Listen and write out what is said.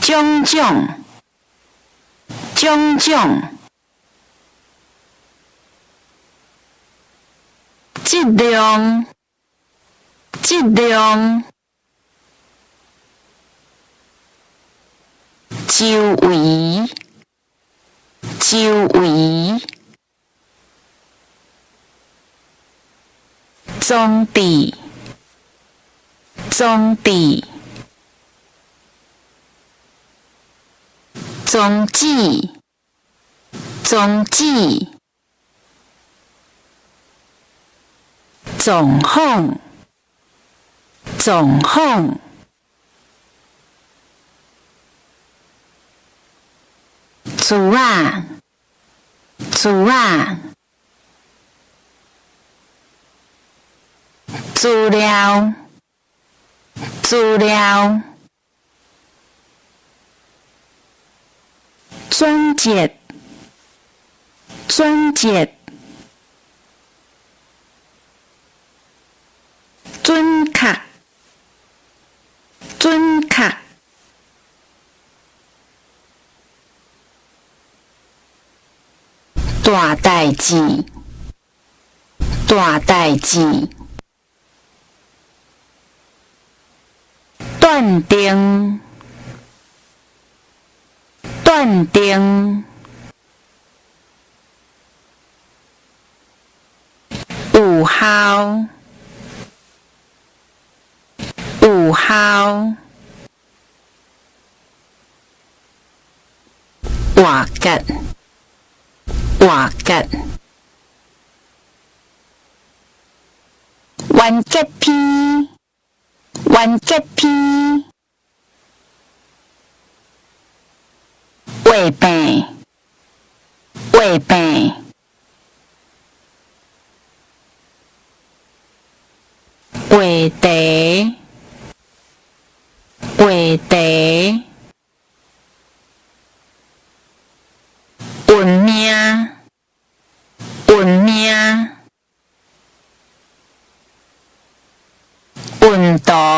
种种，种种，质量，质量，周围，周围，装置，装置。宗旨，宗旨，状况，状况，主啊，主啊，资料，资料。专节，专节，准确，准确，大代志，大代志，断定，断定，有效，有效，活结，活结，完结篇，完结篇。胃病，胃病，胃题，胃题，运命，运命，运动。